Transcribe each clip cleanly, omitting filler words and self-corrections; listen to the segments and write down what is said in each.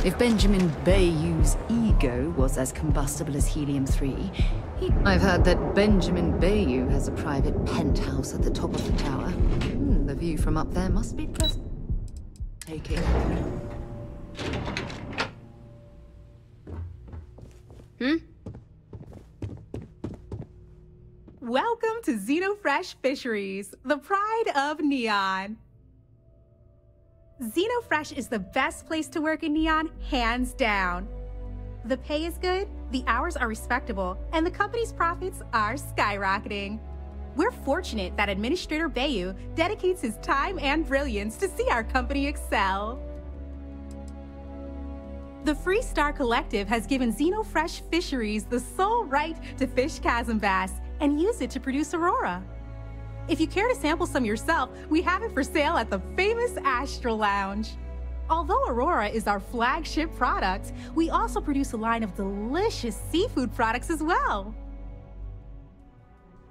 If Benjamin Bayou's ego was as combustible as helium-3, I've heard that Benjamin Bayou has a private penthouse at the top of the tower. The view from up there must be breathtaking. Welcome to Xenofresh Fisheries, the pride of Neon. Xenofresh is the best place to work in Neon, hands down. The pay is good, the hours are respectable, and the company's profits are skyrocketing. We're fortunate that Administrator Bayou dedicates his time and brilliance to see our company excel. The Freestar Collective has given Xenofresh Fisheries the sole right to fish chasm bass and use it to produce Aurora. If you care to sample some yourself, we have it for sale at the famous Astral Lounge. Although Aurora is our flagship product, we also produce a line of delicious seafood products as well.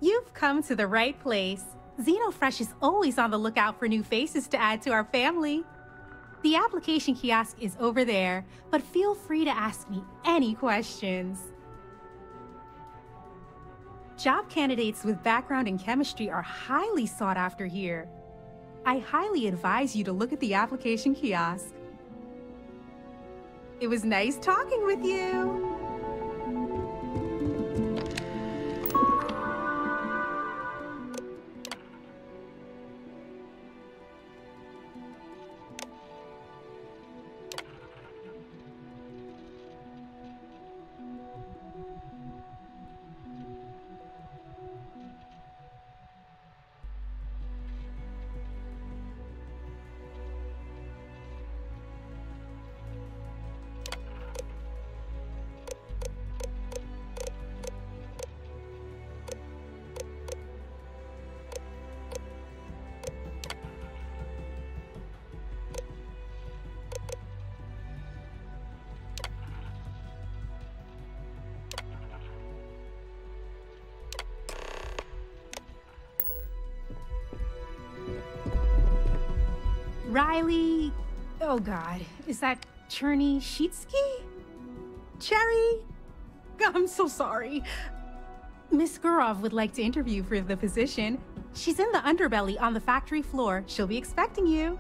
You've come to the right place. Xenofresh is always on the lookout for new faces to add to our family. The application kiosk is over there, but feel free to ask me any questions. Job candidates with background in chemistry are highly sought after here. I highly advise you to look at the application kiosk. It was nice talking with you. Riley, oh God, is that Cherny Sheetsky? Cherry? I'm so sorry. Miss Gurov would like to interview for the position. She's in the underbelly on the factory floor. She'll be expecting you.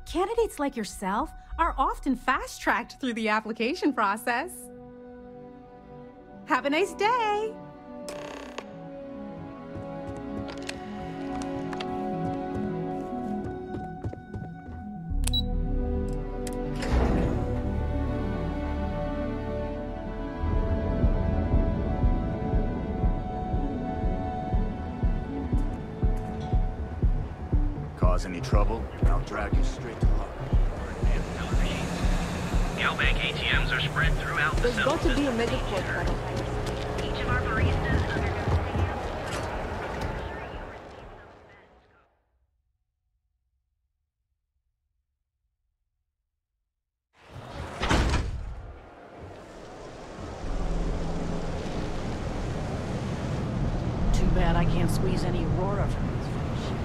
Candidates like yourself are often fast-tracked through the application process. Have a nice day. Cause any trouble, I'll drag you straight to luck. Galbank ATMs are spread throughout the There's got to be a mega port battle. Each of our baristas undergoes Too bad I can't squeeze any Aurora from this fish.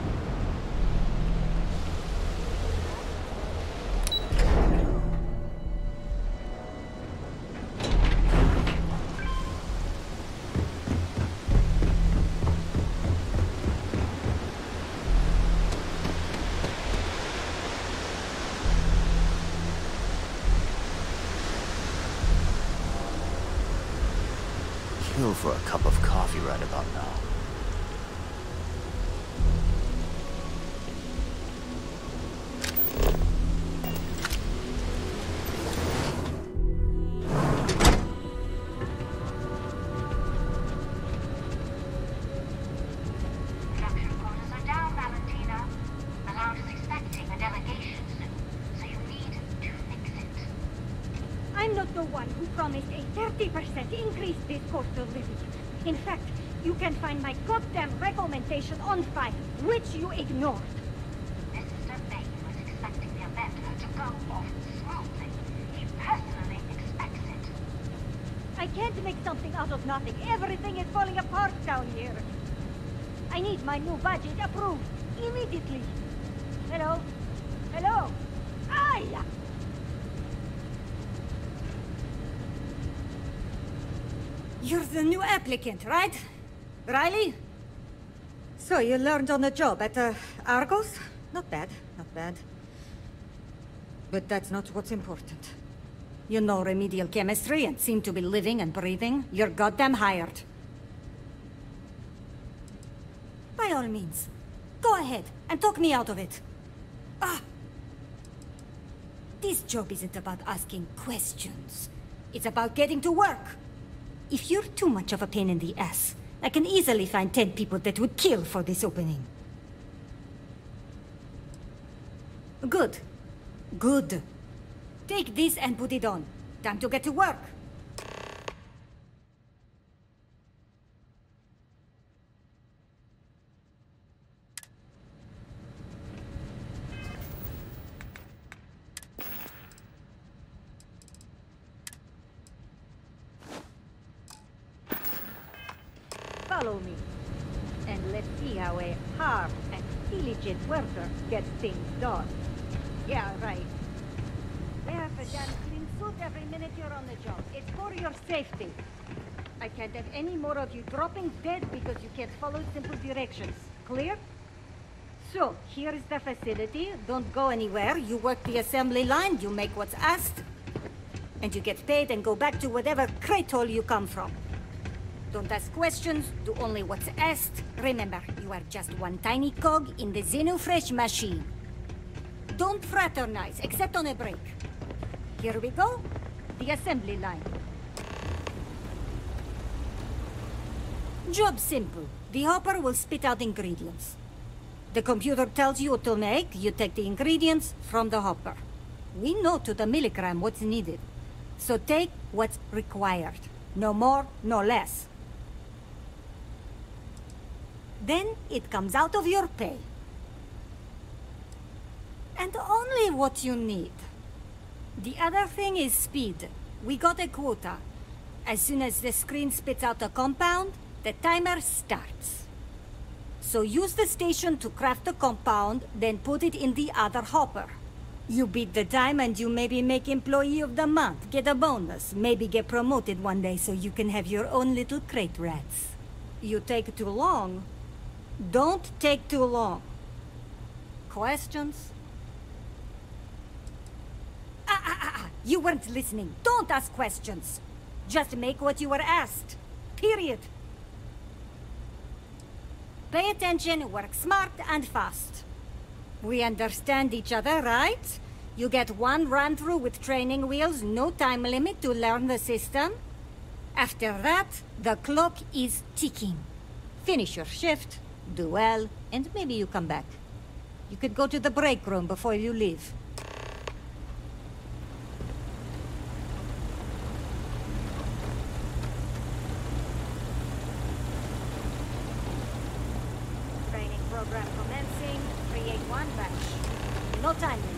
Kill for a cup of coffee right about now. Production quotas are down, Valentina. The lounge is expecting a delegation soon, so you need to fix it. I'm not the one who promised a 30% increase this cost of living. In fact, you can find my goddamn recommendation on file, which you ignored. Mr. Baker was expecting the event to go off smoothly. He personally expects it. I can't make something out of nothing. Everything is falling apart down here. I need my new budget approved immediately. Hello? Hello? Hi! Hiya. You're the new applicant, right? Riley? So you learned on the job at Argos? Not bad, not bad. But that's not what's important. You know remedial chemistry and seem to be living and breathing. You're goddamn hired. By all means, go ahead and talk me out of it. This job isn't about asking questions. It's about getting to work. If you're too much of a pain in the ass, I can easily find 10 people that would kill for this opening. Good. Good. Take this and put it on. Time to get to work. Follow me. And let's see how a hard and diligent worker gets things done. Yeah, right. Wear a damn clean suit every minute you're on the job. It's for your safety. I can't have any more of you dropping dead because you can't follow simple directions. Clear? So, here is the facility. Don't go anywhere. You work the assembly line, you make what's asked, and you get paid and go back to whatever crate hole you come from. Don't ask questions, do only what's asked. Remember, you are just one tiny cog in the Xenofresh machine. Don't fraternize, except on a break. Here we go. The assembly line. Job simple. The hopper will spit out ingredients. The computer tells you what to make, you take the ingredients from the hopper. We know to the milligram what's needed. So take what's required. No more, no less. Then it comes out of your pay. And only what you need. The other thing is speed. We got a quota. As soon as the screen spits out a compound, the timer starts. So use the station to craft the compound, then put it in the other hopper. You beat the time and you maybe make Employee of the Month, get a bonus, maybe get promoted one day so you can have your own little crate rats. You take too long. Don't take too long. Questions? You weren't listening. Don't ask questions. Just make what you were asked. Period. Pay attention, work smart and fast. We understand each other, right? You get one run-through with training wheels, no time limit to learn the system. After that, the clock is ticking. Finish your shift, do well, and maybe you come back. You could go to the break room before you leave. Training program commencing. Create one batch. No time limit.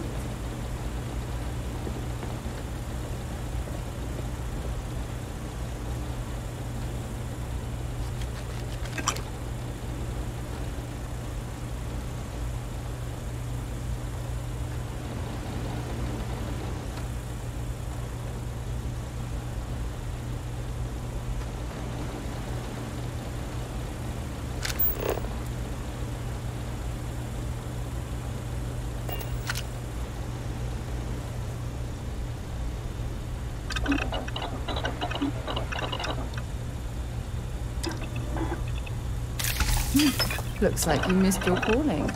Looks like you missed your calling.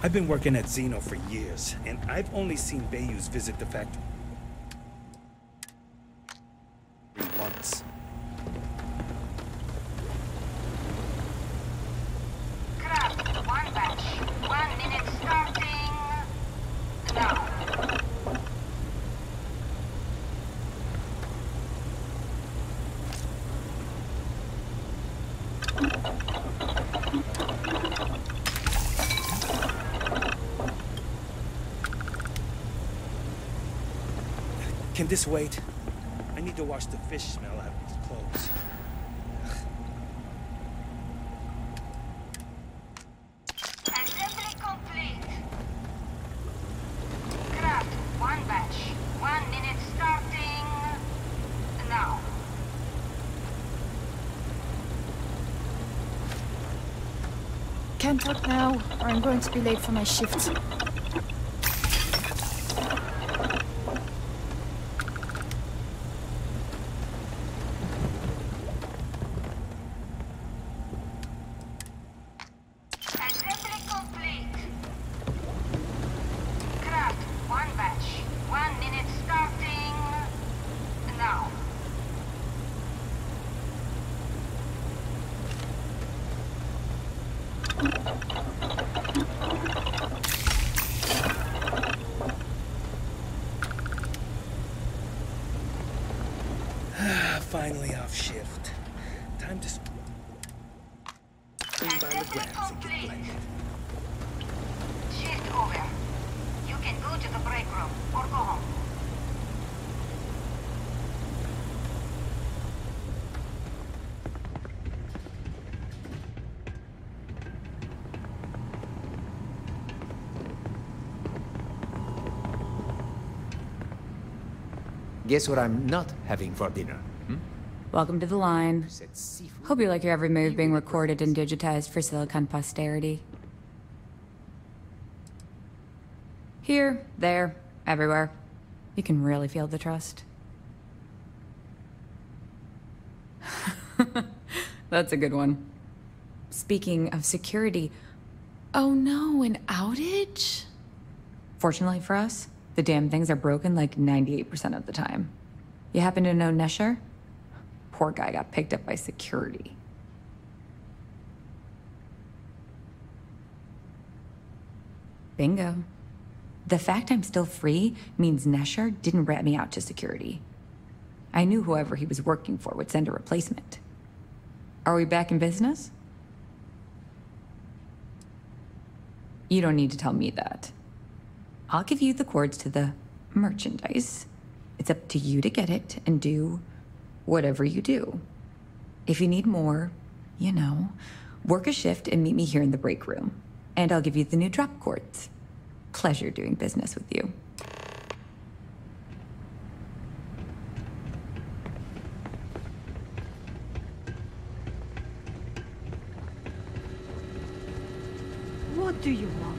I've been working at Xeno for years, and I've only seen Bayous visit the factory once. Craft one batch. 1 minute starting now. Can this wait? I need to wash the fish smell out of these clothes. can't talk now, or I'm going to be late for my shift. Assembly complete. Craft one batch. 1 minute starting now. Finally off shift. Time to swing by the grabs and get blended. Shift over. You can go to the break room or go home. Guess what I'm not having for dinner? Welcome to the line. Said seafood. Hope you like your every move being recorded and digitized for Silicon posterity. Here, there, everywhere. You can really feel the trust. That's a good one. Speaking of security, oh no, an outage? Fortunately for us, the damn things are broken like 98% of the time. You happen to know Nesher? Poor guy got picked up by security. Bingo. The fact I'm still free means Nesher didn't rat me out to security. I knew whoever he was working for would send a replacement. Are we back in business? You don't need to tell me that. I'll give you the codes to the merchandise. It's up to you to get it and do whatever you do. If you need more, you know, work a shift and meet me here in the break room. And I'll give you the new drop cords. Pleasure doing business with you. What do you want?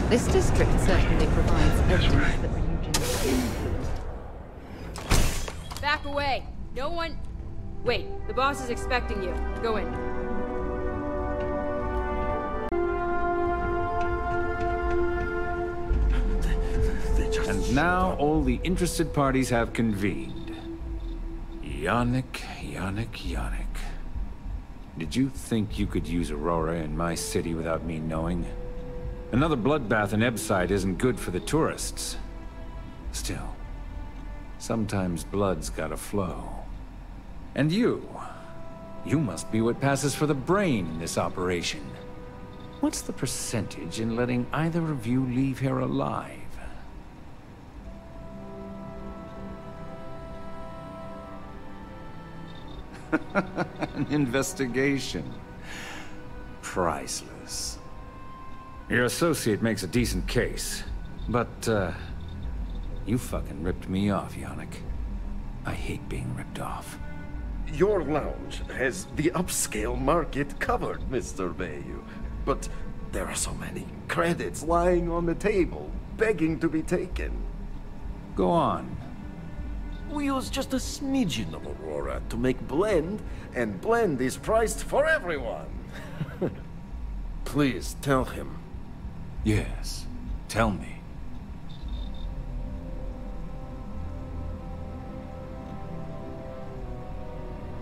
This district certainly provides evidence that Ryujin's influence. Back away! No one... Wait, the boss is expecting you. Go in. And now all the interested parties have convened. Yannick. Did you think you could use Aurora in my city without me knowing? Another bloodbath in Ebside isn't good for the tourists. Still, sometimes blood's gotta flow. And you must be what passes for the brain in this operation. What's the percentage in letting either of you leave here alive? An investigation. Priceless. Your associate makes a decent case, but, you fucking ripped me off, Yannick. I hate being ripped off. Your lounge has the upscale market covered, Mr. Bayou. But there are so many credits lying on the table. begging to be taken. Go on. We use just a smidgen of Aurora to make blend, and blend is priced for everyone. Please tell him. Yes, tell me.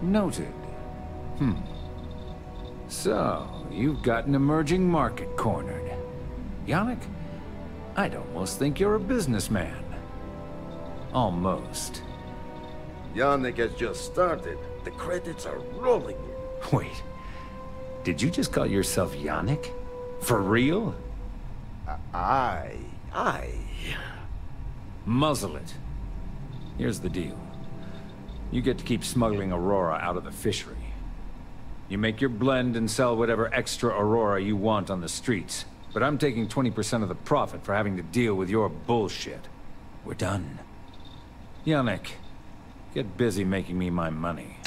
Noted. So, you've got an emerging market cornered. Yannick, I'd almost think you're a businessman. Almost. Yannick has just started. The credits are rolling in. Wait. Did you just call yourself Yannick? For real? Aye. Muzzle it. Here's the deal. You get to keep smuggling Aurora out of the fishery. You make your blend and sell whatever extra Aurora you want on the streets. But I'm taking 20% of the profit for having to deal with your bullshit. We're done. Yannick, get busy making me my money.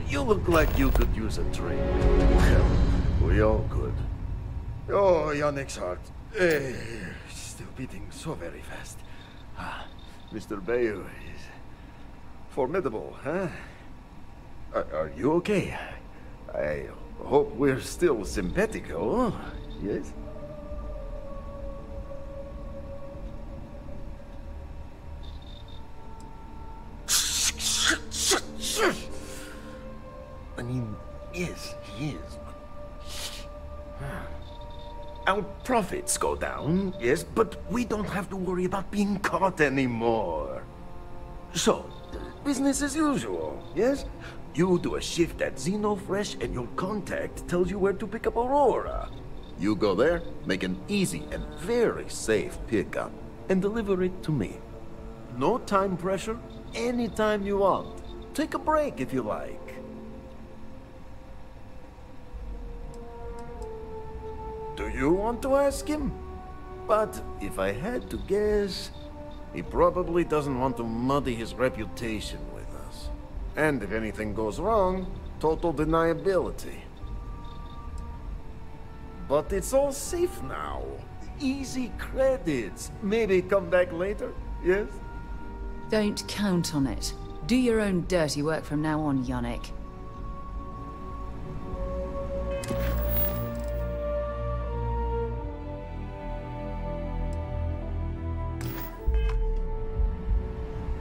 You look like you could use a drink. Well, we all could. Oh, Yannick's heart. Still beating so very fast. Mr. Bayou is formidable, huh? Are you okay? I hope we're still simpatico, yes? I mean, yes, he is. Our profits go down, yes, but we don't have to worry about being caught anymore. So, business as usual, yes? You do a shift at Xenofresh and your contact tells you where to pick up Aurora. You go there, make an easy and very safe pickup, and deliver it to me. No time pressure, anytime you want. Take a break if you like. Do you want to ask him? But if I had to guess, he probably doesn't want to muddy his reputation with us. And if anything goes wrong, total deniability. But it's all safe now. Easy credits. Maybe come back later, yes? Don't count on it. Do your own dirty work from now on, Yannick.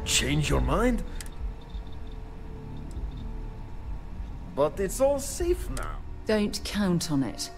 Change your mind? But it's all safe now. Don't count on it.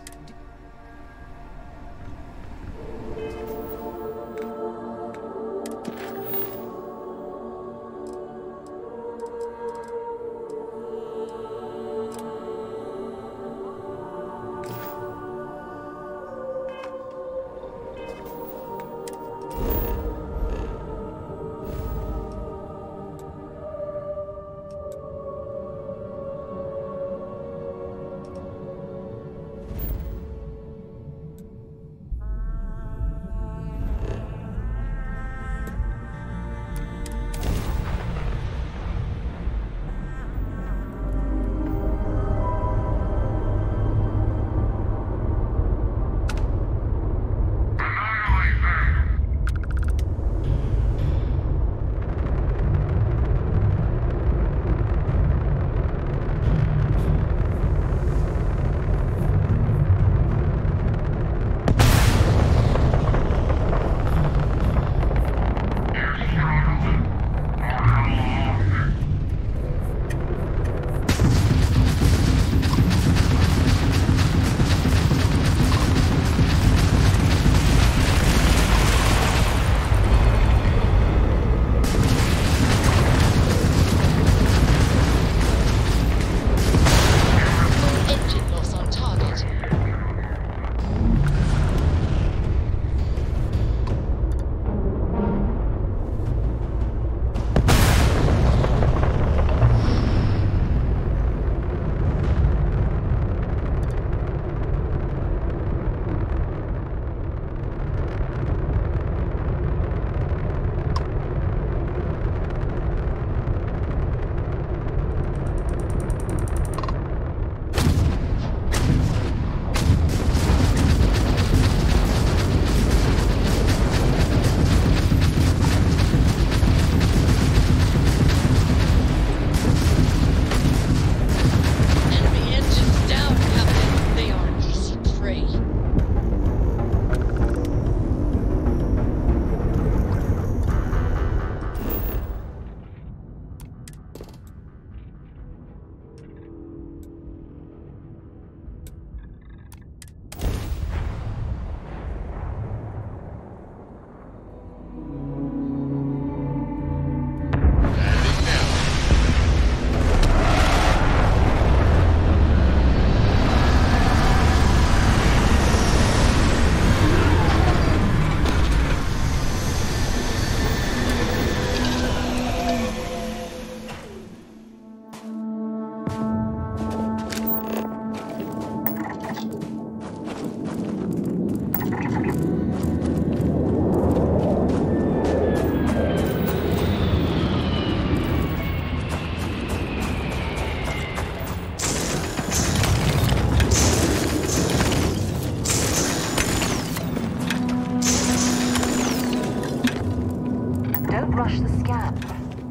Don't rush the scan.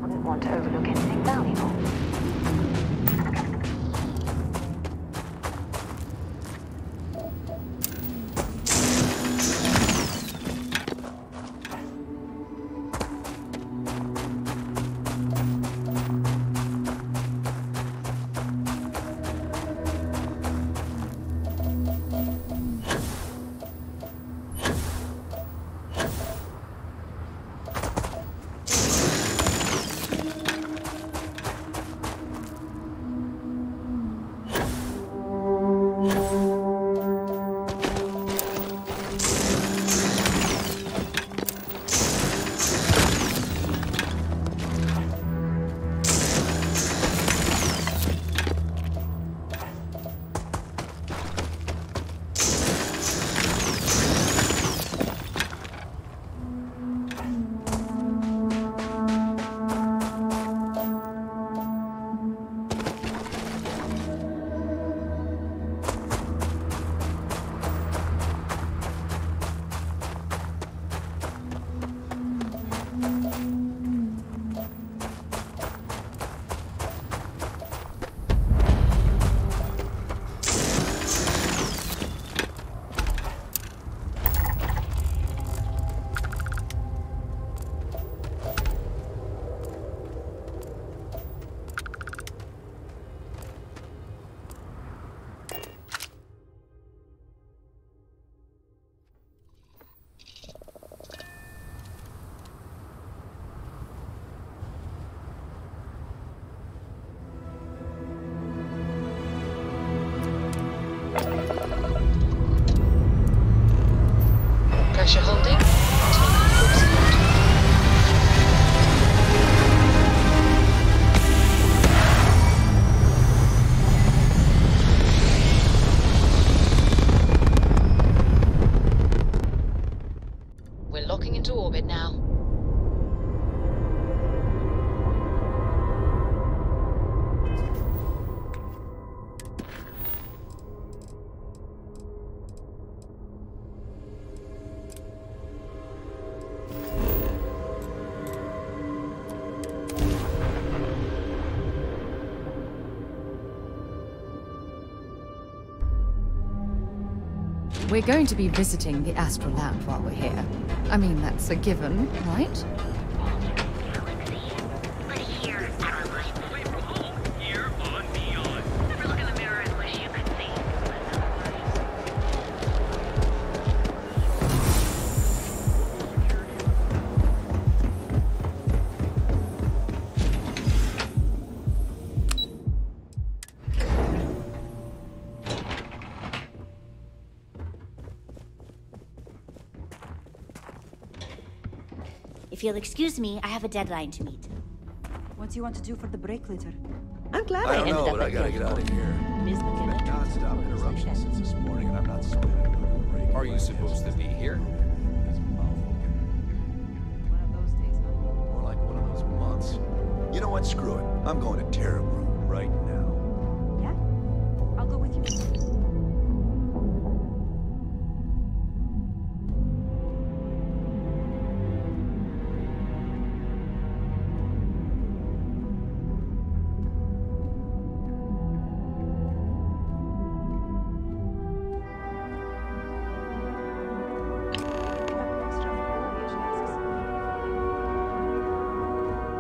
Wouldn't want to overlook anything valuable. Pressure holding. Taking full support. We're locking into orbit now. We're going to be visiting the astral lab while we're here. I mean, that's a given, right? If you'll excuse me, I have a deadline to meet. What do you want to do for the break later? I'm glad I don't know, but I gotta get out of here. Ms. McKenna. Non-stop interruptions since this morning, and I'm not splitting to go to the break. Are you supposed to be here? More like one of those months. You know what? Screw it. I'm going to Terra Room right now. Yeah? I'll go with you.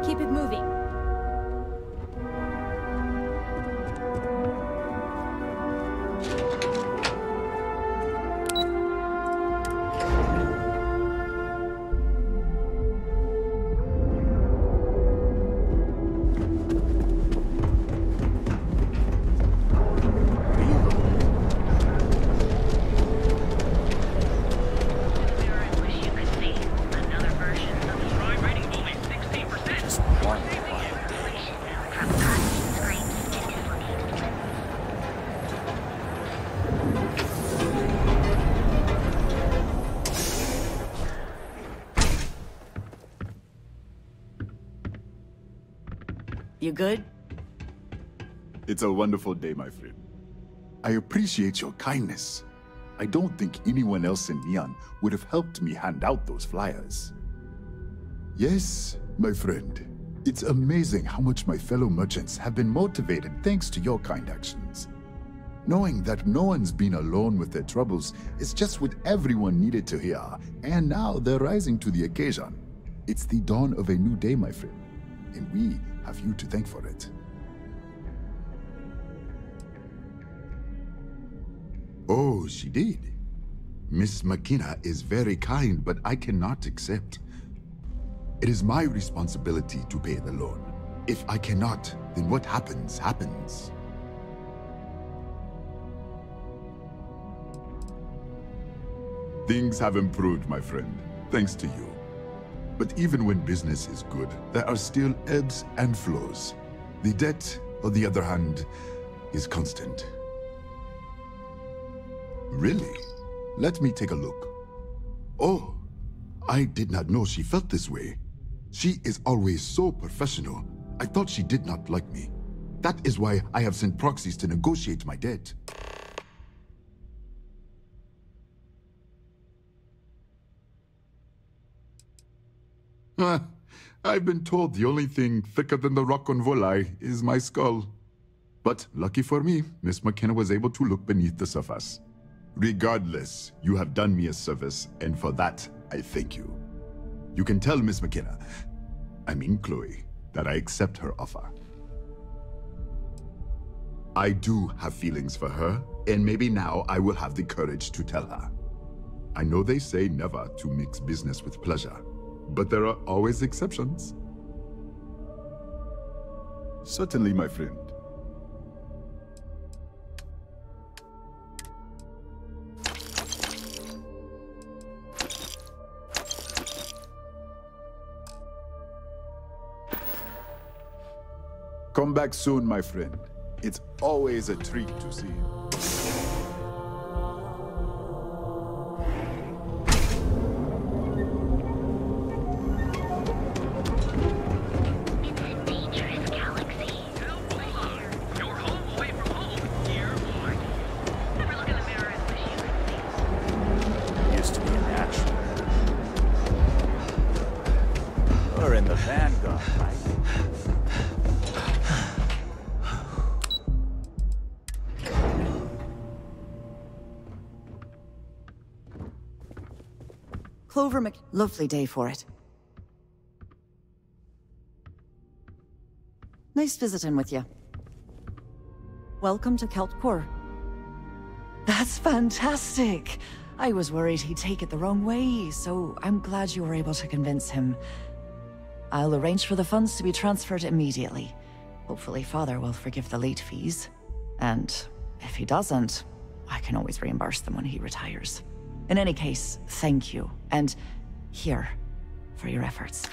Keep it moving. You good? It's a wonderful day, my friend. I appreciate your kindness. I don't think anyone else in Neon would have helped me hand out those flyers. Yes, my friend. It's amazing how much my fellow merchants have been motivated thanks to your kind actions. Knowing that no one's been alone with their troubles is just what everyone needed to hear, and now they're rising to the occasion. It's the dawn of a new day, my friend, and we have you to thank for it. Oh, she did. Miss McKenna is very kind, but I cannot accept. It is my responsibility to pay the loan. If I cannot, then what happens, happens. Things have improved, my friend, thanks to you. But even when business is good, there are still ebbs and flows. The debt, on the other hand, is constant. Really? Let me take a look. Oh, I did not know she felt this way. She is always so professional. I thought she did not like me. That is why I have sent proxies to negotiate my debt. I've been told the only thing thicker than the rock on Volai is my skull. But lucky for me, Miss McKenna was able to look beneath the surface. Regardless, you have done me a service, and for that, I thank you. You can tell Miss McKenna, I mean Chloe, that I accept her offer. I do have feelings for her, and maybe now I will have the courage to tell her. I know they say never to mix business with pleasure, but there are always exceptions. Certainly, my friend. Come back soon, my friend. It's always a treat to see you. Lovely day for it. Nice visiting with you. Welcome to Keltcore. That's fantastic! I was worried he'd take it the wrong way, so I'm glad you were able to convince him. I'll arrange for the funds to be transferred immediately. Hopefully Father will forgive the late fees. And if he doesn't, I can always reimburse them when he retires. In any case, thank you, and here for your efforts.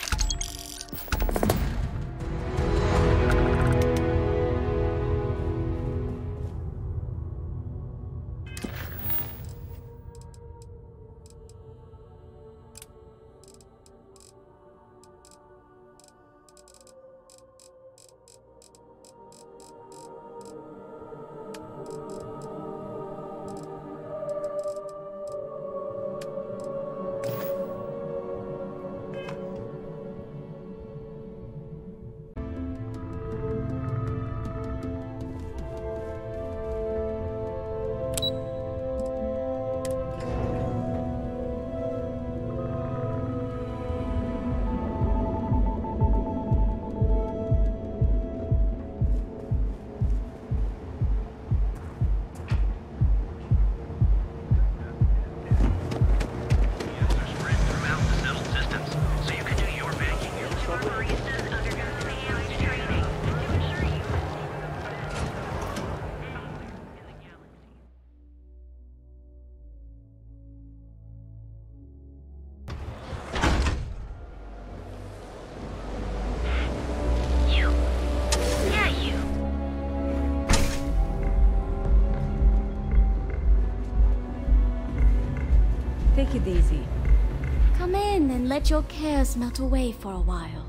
Take it easy. Come in and let your cares melt away for a while.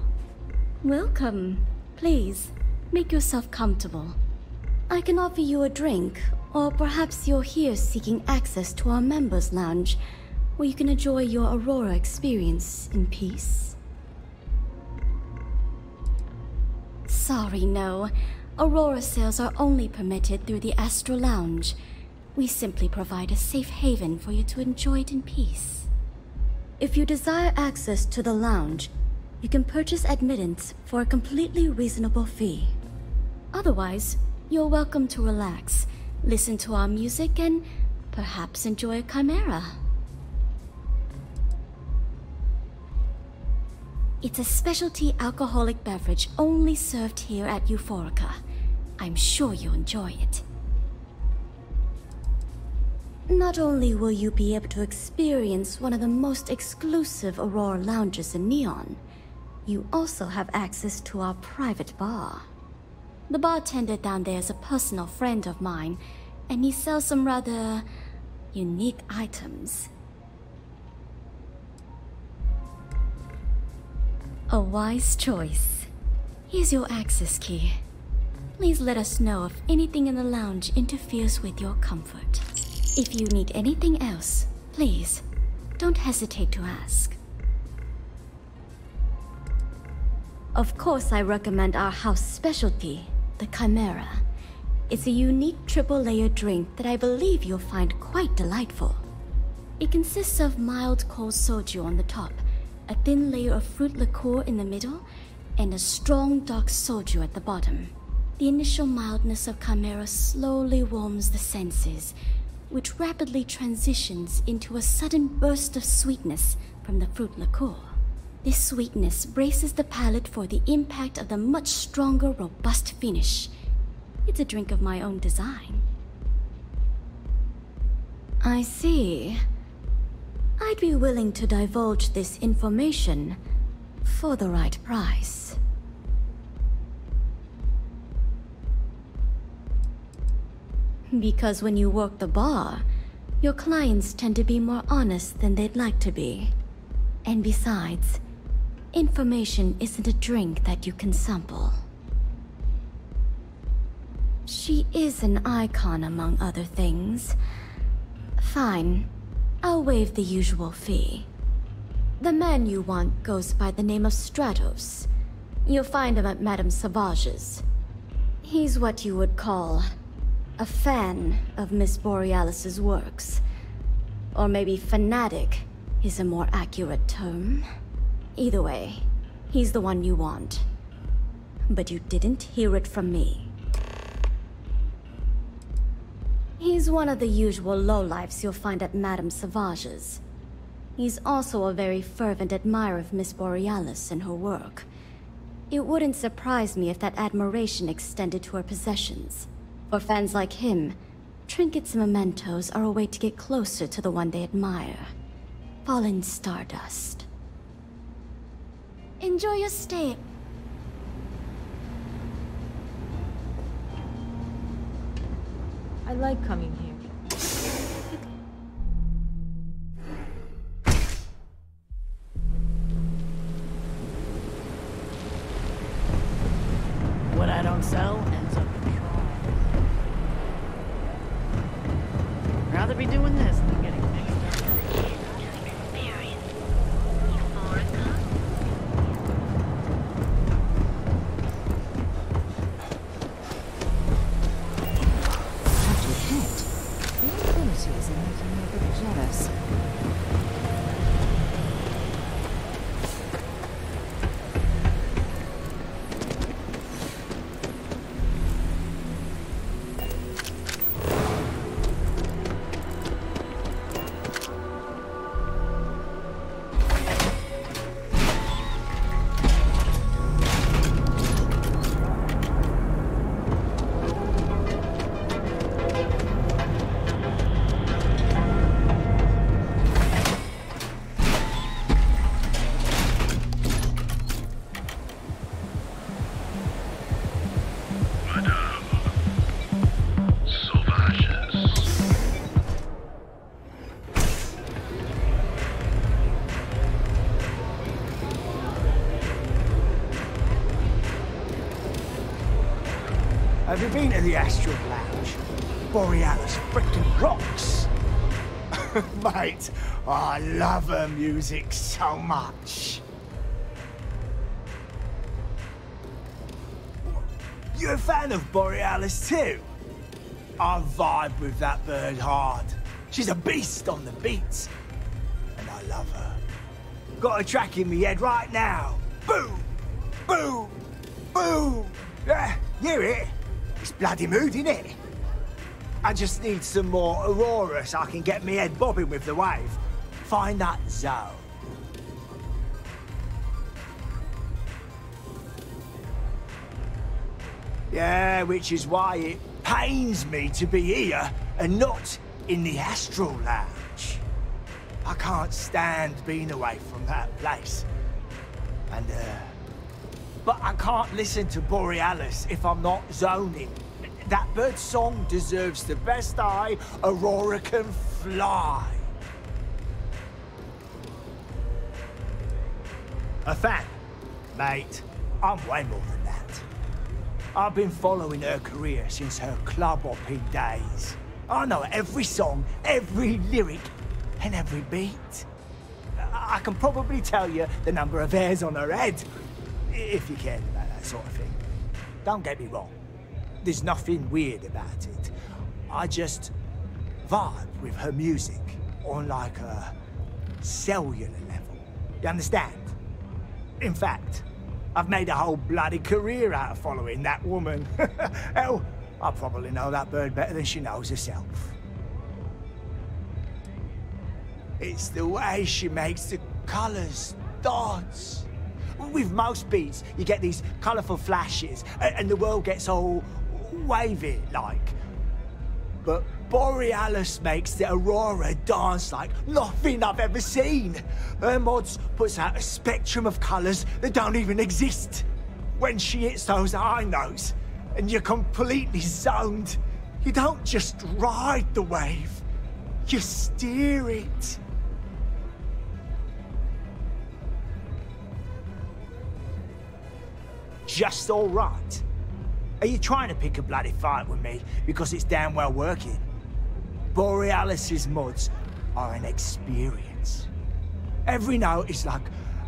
Welcome. Please, make yourself comfortable. I can offer you a drink, or perhaps you're here seeking access to our members' lounge, where you can enjoy your Aurora experience in peace. sorry, no. Aurora sales are only permitted through the Astral Lounge. We simply provide a safe haven for you to enjoy it in peace. If you desire access to the lounge, you can purchase admittance for a completely reasonable fee. Otherwise, you're welcome to relax, listen to our music, and perhaps enjoy a chimera. It's a specialty alcoholic beverage only served here at Euphorica. I'm sure you'll enjoy it. Not only will you be able to experience one of the most exclusive Aurora lounges in Neon, you also have access to our private bar. The bartender down there is a personal friend of mine, and he sells some rather unique items. A wise choice. Here's your access key. Please let us know if anything in the lounge interferes with your comfort. If you need anything else, please, don't hesitate to ask. Of course, I recommend our house specialty, the Chimera. It's a unique triple-layer drink that I believe you'll find quite delightful. It consists of mild cold soju on the top, a thin layer of fruit liqueur in the middle, and a strong dark soju at the bottom. The initial mildness of Chimera slowly warms the senses, which rapidly transitions into a sudden burst of sweetness from the fruit liqueur. This sweetness braces the palate for the impact of the much stronger, robust finish. It's a drink of my own design. I see. I'd be willing to divulge this information for the right price. Because when you work the bar, your clients tend to be more honest than they'd like to be. And besides, information isn't a drink that you can sample. She is an icon, among other things. Fine. I'll waive the usual fee. The man you want goes by the name of Stratos. You'll find him at Madame Savage's. He's what you would call a fan of Miss Borealis's works. Or maybe fanatic is a more accurate term. Either way, he's the one you want. But you didn't hear it from me. He's one of the usual lowlifes you'll find at Madame Savage's. He's also a very fervent admirer of Miss Borealis and her work. It wouldn't surprise me if that admiration extended to her possessions. For fans like him, trinkets and mementos are a way to get closer to the one they admire. Fallen stardust. Enjoy your stay. I like coming here. What I don't sell ends up in trial. Rather be doing this than getting mixed up. Have you been to the Astral Lounge? Borealis frickin' rocks! Mate, I love her music so much. You a fan of Borealis too? I vibe with that bird hard. She's a beast on the beats. And I love her. Got a track in me head right now. Boom! Boom! Boom! Yeah, hear it? It's bloody mood, innit? I just need some more Aurora so I can get me head bobbing with the wave. Find that zone. Yeah, which is why it pains me to be here and not in the Astral Lounge. I can't stand being away from that place. And, but I can't listen to Borealis if I'm not zoning. That bird's song deserves the best eye Aurora can fly. A fan? Mate, I'm way more than that. I've been following her career since her club hopping days. I know every song, every lyric, and every beat. I can probably tell you the number of hairs on her head, if you care about that sort of thing. Don't get me wrong. There's nothing weird about it. I just vibe with her music on like a cellular level. You understand? In fact, I've made a whole bloody career out of following that woman. Hell, I probably know that bird better than she knows herself. It's the way she makes the colours dance. With most beats, you get these colourful flashes, and the world gets all wavy like. But Borealis makes the Aurora dance like nothing I've ever seen. Her mods puts out a spectrum of colours that don't even exist. When she hits those high notes, and you're completely zoned, you don't just ride the wave, you steer it. Just all right. Are you trying to pick a bloody fight with me because it's damn well working? Borealis's mods are an experience. Every note is like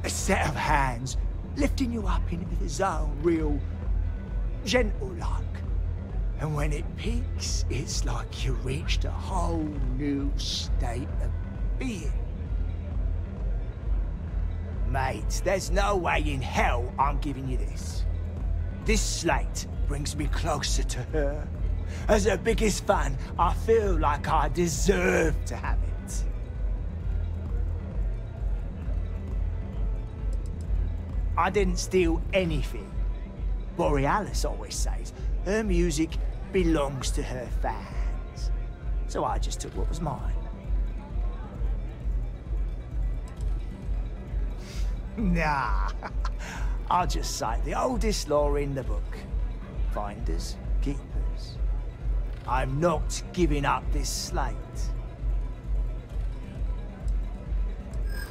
a set of hands lifting you up into the zone real gentle-like. And when it peaks, it's like you reached a whole new state of being. Mate, there's no way in hell I'm giving you this. This slate brings me closer to her. As her biggest fan, I feel like I deserve to have it. I didn't steal anything. Borealis always says her music belongs to her fans. So I just took what was mine. Nah, I'll just cite the oldest law in the book. Finders, keepers. I'm not giving up this slate.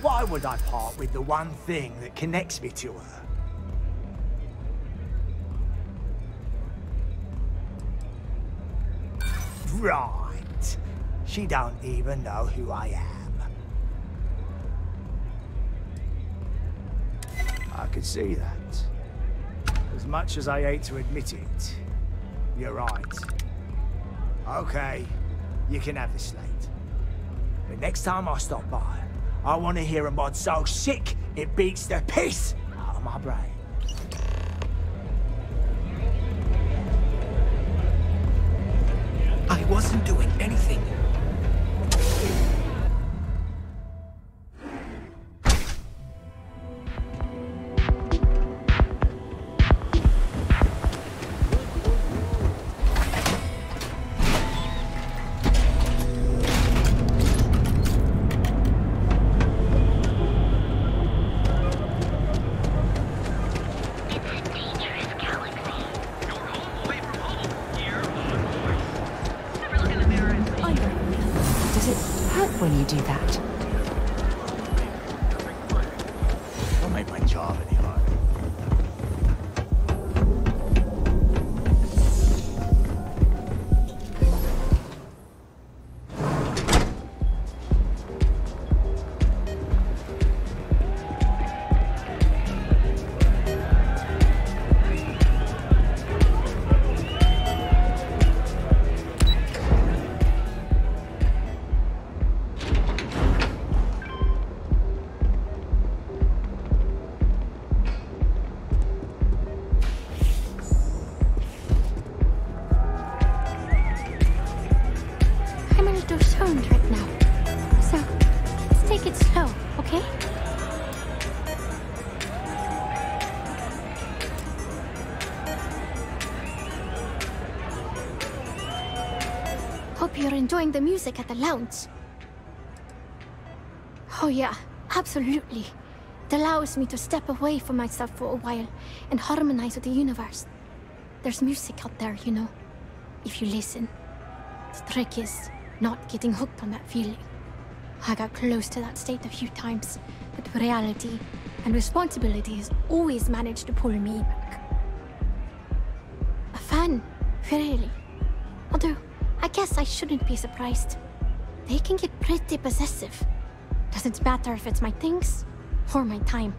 Why would I part with the one thing that connects me to her? Right. She don't even know who I am. I could see that. As much as I hate to admit it, you're right. Okay, you can have the slate. But next time I stop by, I want to hear a mod so sick it beats the piss out of my brain. I wasn't doing anything. you're enjoying the music at the lounge. Oh yeah, absolutely. It allows me to step away from myself for a while and harmonize with the universe. There's music out there, you know, if you listen. The trick is not getting hooked on that feeling. I got close to that state a few times, but reality and responsibility has always managed to pull me back. A fan, really. Although, I guess I shouldn't be surprised. They can get pretty possessive. Doesn't matter if it's my things or my time.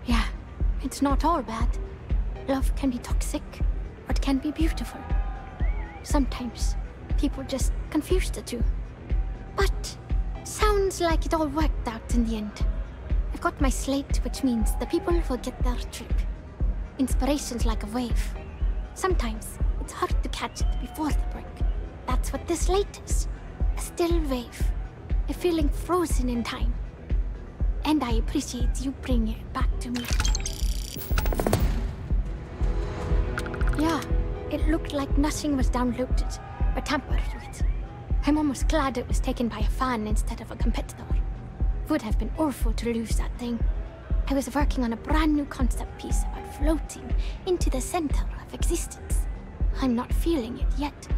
Yeah, it's not all bad. Love can be toxic, or it can be beautiful. Sometimes, people just confuse the two. But, sounds like it all worked out in the end. I've got my slate, which means the people will get their trip. Inspiration's like a wave. Sometimes, it's hard to catch it before the break. That's what this slate is. A still wave. A feeling frozen in time. And I appreciate you bringing it back to me. Yeah, it looked like nothing was downloaded or tampered with. I'm almost glad it was taken by a fan instead of a competitor. Would have been awful to lose that thing. I was working on a brand new concept piece about floating into the center of existence. I'm not feeling it yet.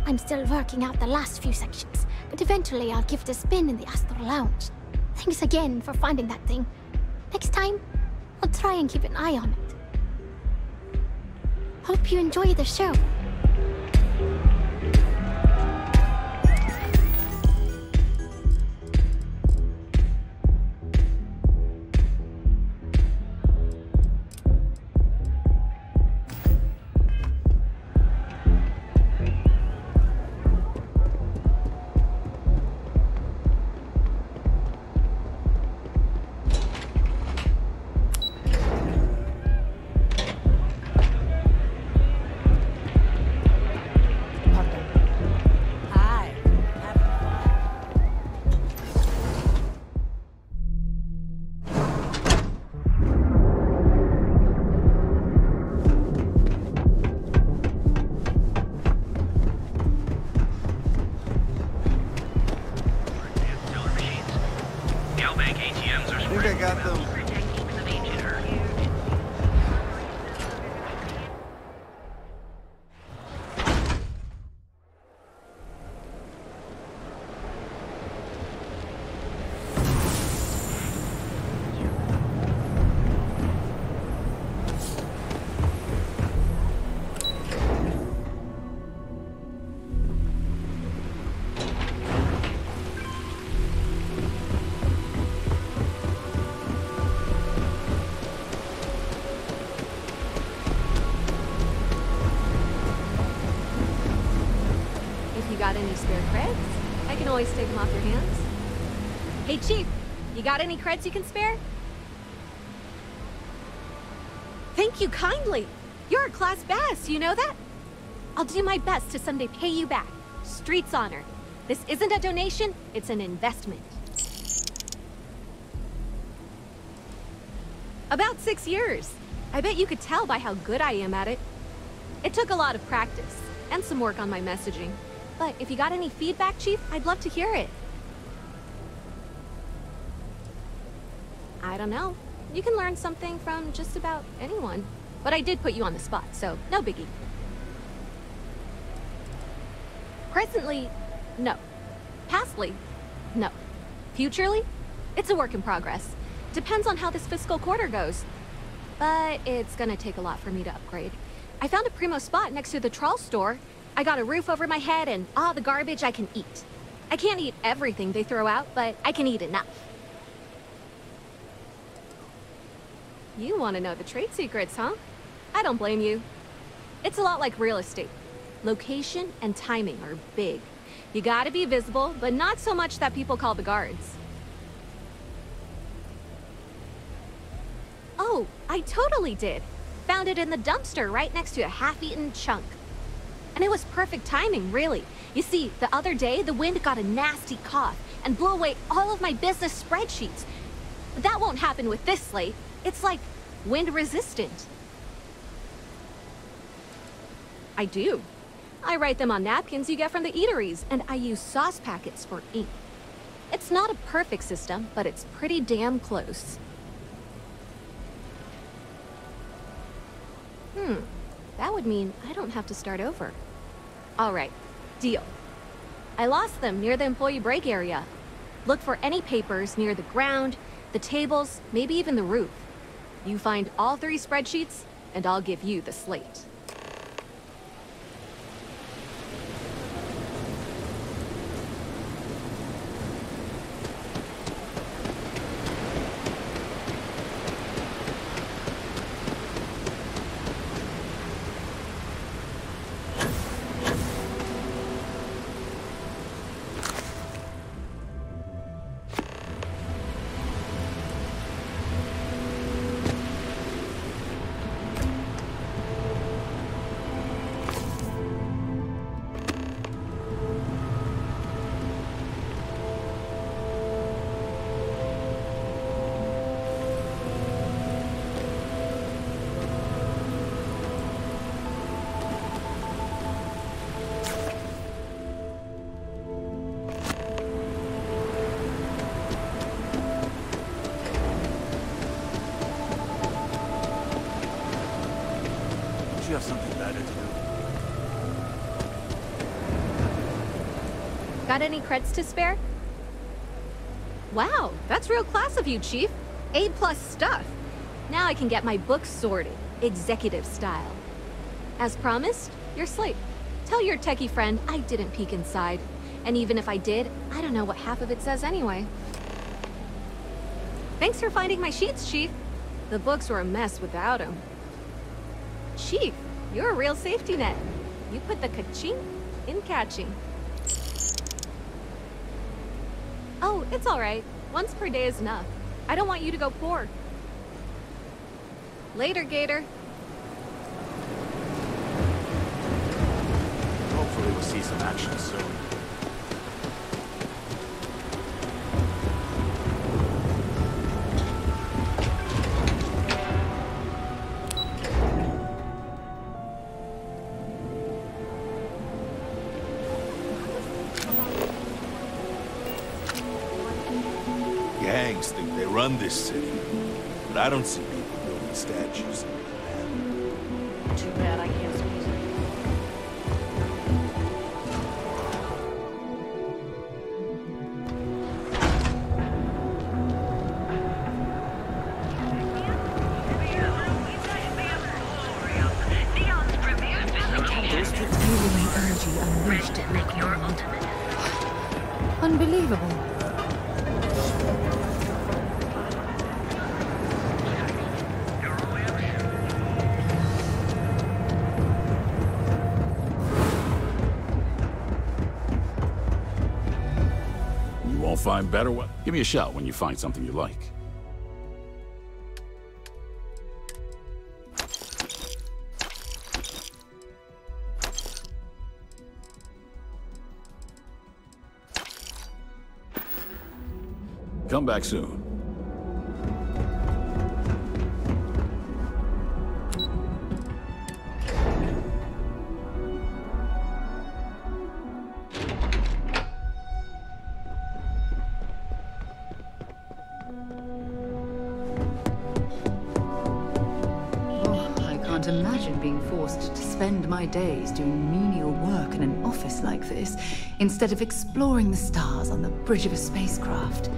I'm still working out the last few sections, but eventually I'll give it a spin in the Astral Lounge. Thanks again for finding that thing. Next time, I'll try and keep an eye on it. Hope you enjoy the show. Got any spare creds? I can always take them off your hands. Hey, Chief, you got any creds you can spare? Thank you kindly. You're a class bass, you know that? I'll do my best to someday pay you back. Street's honor. This isn't a donation, it's an investment. About 6 years. I bet you could tell by how good I am at it. It took a lot of practice, and some work on my messaging. But if you got any feedback, Chief, I'd love to hear it. I don't know. You can learn something from just about anyone. But I did put you on the spot, so no biggie. Presently, no. Pastly, no. Futurely, it's a work in progress. Depends on how this fiscal quarter goes. But it's gonna take a lot for me to upgrade. I found a primo spot next to the trawl store. I got a roof over my head and all the garbage I can eat. I can't eat everything they throw out, but I can eat enough. You want to know the trade secrets, huh? I don't blame you. It's a lot like real estate. Location and timing are big. You gotta be visible, but not so much that people call the guards. Oh, I totally did. Found it in the dumpster right next to a half-eaten chunk. And it was perfect timing, really. You see, the other day, the wind got a nasty cough and blew away all of my business spreadsheets. But that won't happen with this slate. It's like wind resistant. I do. I write them on napkins you get from the eateries, and I use sauce packets for ink. It's not a perfect system, but it's pretty damn close. That would mean I don't have to start over. All right, deal. I lost them near the employee break area. Look for any papers near the ground, the tables, maybe even the roof. You find all 3 spreadsheets, and I'll give you the slate. You have something better to do. Got any creds to spare? Wow, that's real class of you, Chief. A+ stuff. Now I can get my books sorted, executive style. As promised, your slate. Tell your techie friend I didn't peek inside. And even if I did, I don't know what half of it says anyway. Thanks for finding my sheets, Chief. The books were a mess without them. Chief, you're a real safety net. You put the ka-ching in catching. Oh, it's all right. Once per day is enough. I don't want you to go poor. Later, Gator. Hopefully we'll see some action soon. Gangs think they run this city, but I don't see people building statues. Too bad I can't squeeze it. There's the healing energy unleashed at Backloggery. Unbelievable. You won't find better one. Give me a shout when you find something you like. Come back soon. I can't imagine being forced to spend my days doing menial work in an office like this, instead of exploring the stars on the bridge of a spacecraft.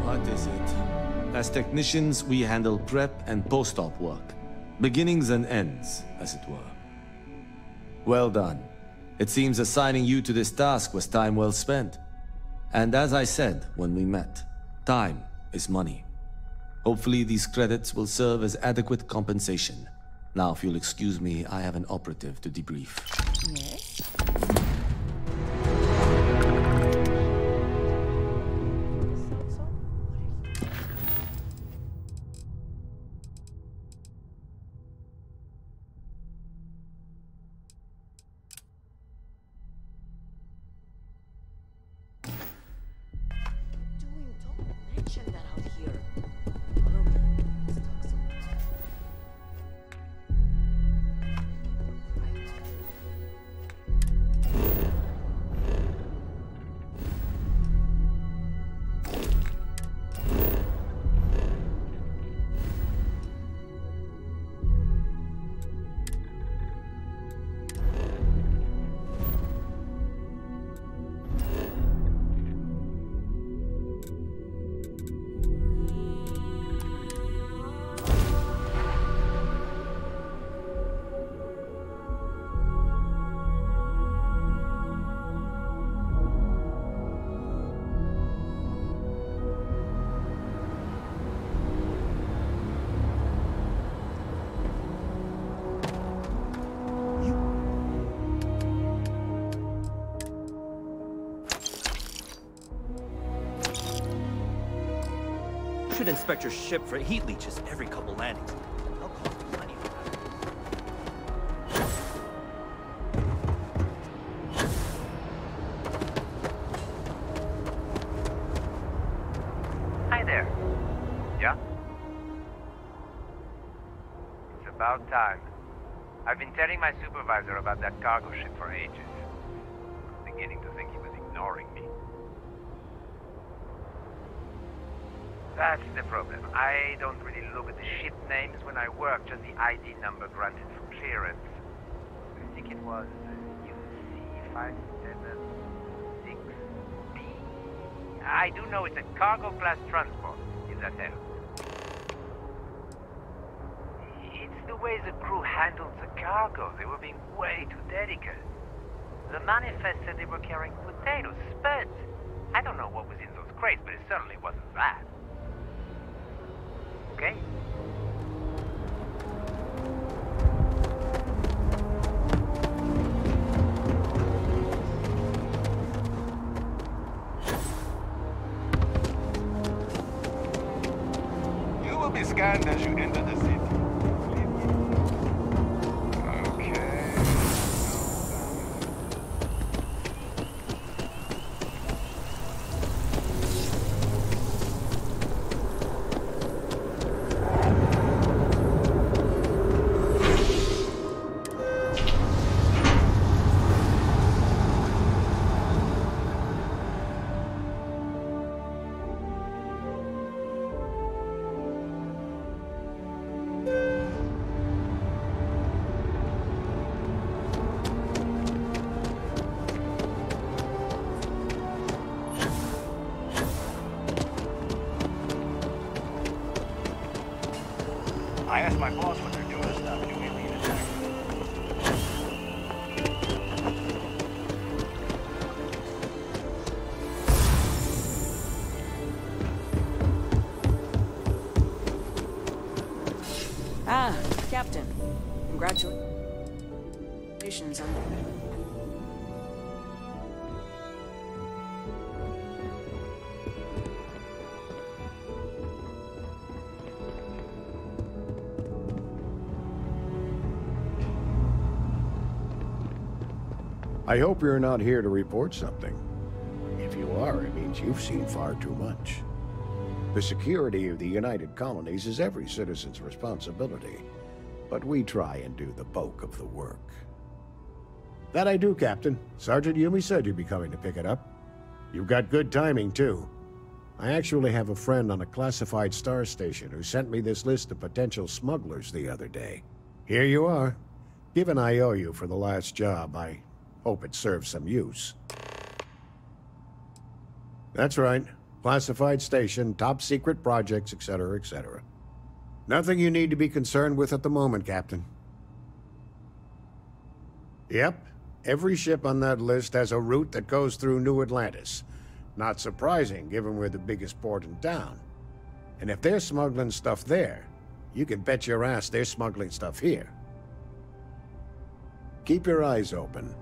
What is it? As technicians, we handle prep and post-op work. Beginnings and ends, as it were. Well done. It seems assigning you to this task was time well spent. And as I said when we met, time is money. Hopefully these credits will serve as adequate compensation. Now, if you'll excuse me, I have an operative to debrief. Yes? should inspect your ship for heat leeches every couple landings. They'll cost you plenty of time. Hi there. Yeah? It's about time. I've been telling my supervisor about that cargo ship for ages. I'm beginning to think he was ignoring me. That's the problem. I don't really look at the ship names when I work, just the ID number granted for clearance. I think it was UC576B. I do know it's a cargo class transport, if that helps. It's the way the crew handled the cargo. They were being way too delicate. The manifest said they were carrying potatoes, spuds. I don't know what was in those crates, but it certainly wasn't that. Okay? You will be scanned as you enter the city. I asked my boss what they're doing to stop you alien attack. Ah, Captain. Congratulations on that. I hope you're not here to report something. If you are, it means you've seen far too much. The security of the United Colonies is every citizen's responsibility, but we try and do the bulk of the work. That I do, Captain. Sergeant Yumi said you'd be coming to pick it up. You've got good timing, too. I actually have a friend on a classified star station who sent me this list of potential smugglers the other day. Here you are. Given I owe you for the last job, I hope it serves some use. That's right. Classified station, top secret projects, etc., etc. Nothing you need to be concerned with at the moment, Captain. Yep. Every ship on that list has a route that goes through New Atlantis. Not surprising, given we're the biggest port in town. And if they're smuggling stuff there, you can bet your ass they're smuggling stuff here. Keep your eyes open.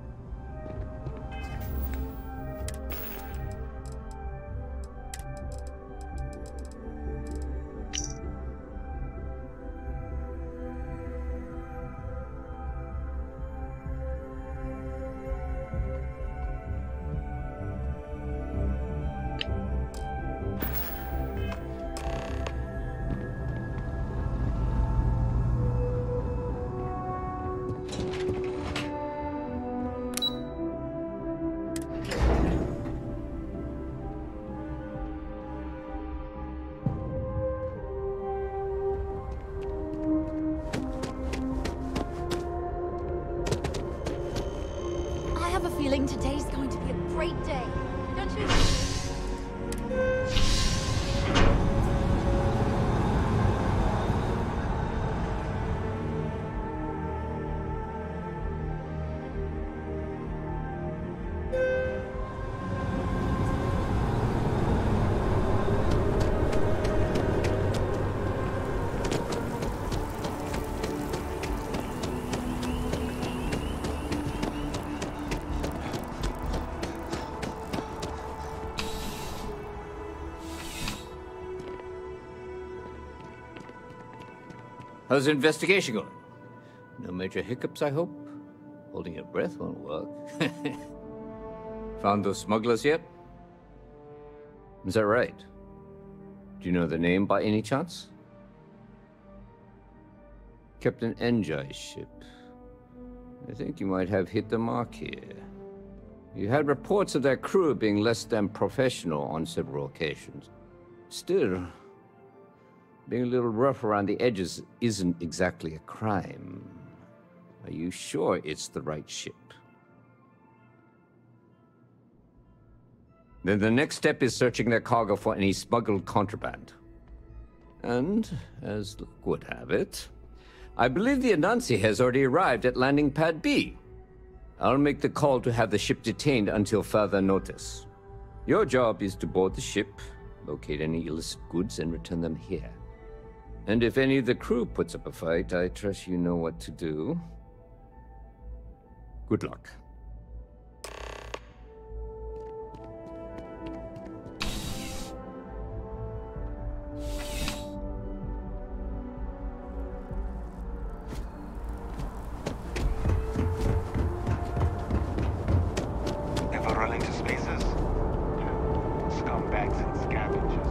How's the investigation going? No major hiccups, I hope? Holding your breath won't work. Found those smugglers yet? Is that right? Do you know the name by any chance? Captain Enjai's ship. I think you might have hit the mark here. You had reports of their crew being less than professional on several occasions. Still, being a little rough around the edges isn't exactly a crime. Are you sure it's the right ship? Then the next step is searching their cargo for any smuggled contraband. And, as luck would have it, I believe the Anansi has already arrived at landing pad B. I'll make the call to have the ship detained until further notice. Your job is to board the ship, locate any illicit goods, and return them here. And if any of the crew puts up a fight, I trust you know what to do. Good luck. Ever run into spaces? Scumbags and scavengers.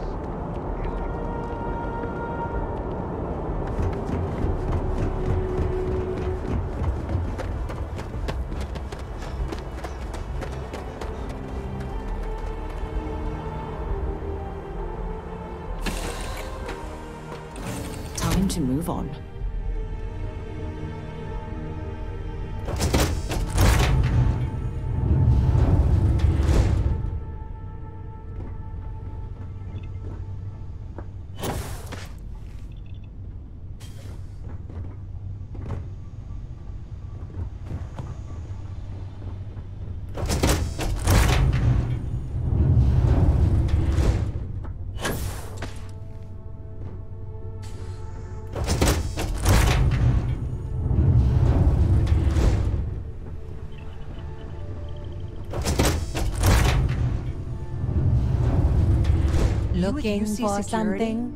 Time to move on. Looking for something?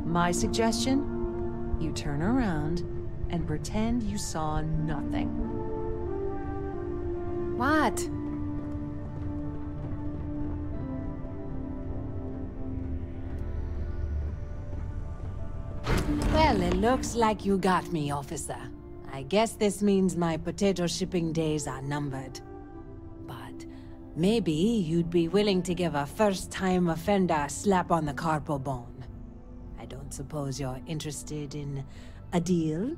My suggestion? You turn around and pretend you saw nothing. What? Well, it looks like you got me, officer. I guess this means my potato shipping days are numbered. But maybe you'd be willing to give a first-time offender a slap on the carpal bone. I don't suppose you're interested in a deal?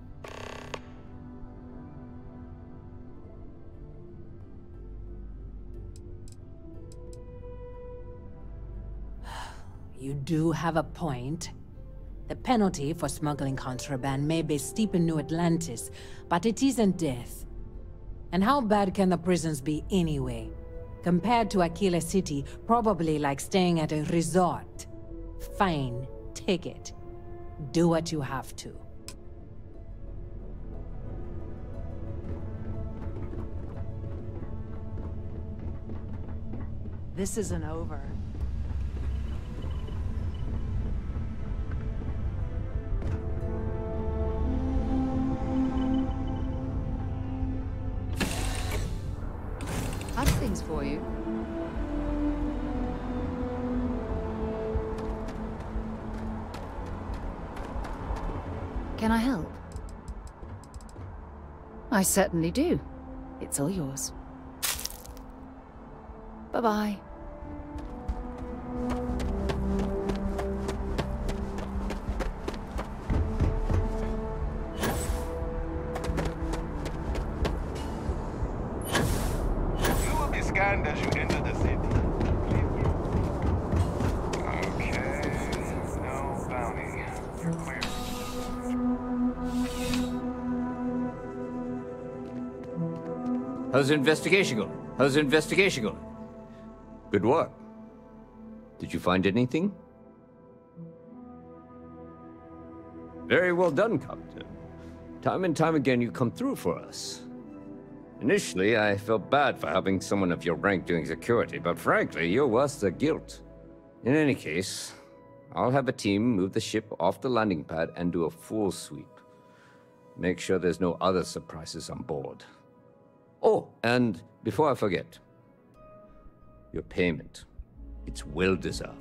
You do have a point. The penalty for smuggling contraband may be steep in New Atlantis, but it isn't death. And how bad can the prisons be anyway? Compared to Aquila City, probably like staying at a resort. Fine, take it. Do what you have to. This isn't over. How's things for you? Can I help? I certainly do. It's all yours. Bye-bye. You will be scanned as you enter the city. Okay, no bounty. You're clear. How's the investigation going? How's the investigation going? Good work. Did you find anything? Very well done, Captain. Time and time again you come through for us. Initially, I felt bad for having someone of your rank doing security, but frankly, you're worth the guilt. In any case, I'll have a team move the ship off the landing pad and do a full sweep. Make sure there's no other surprises on board. Oh, and before I forget, your payment. It's well deserved.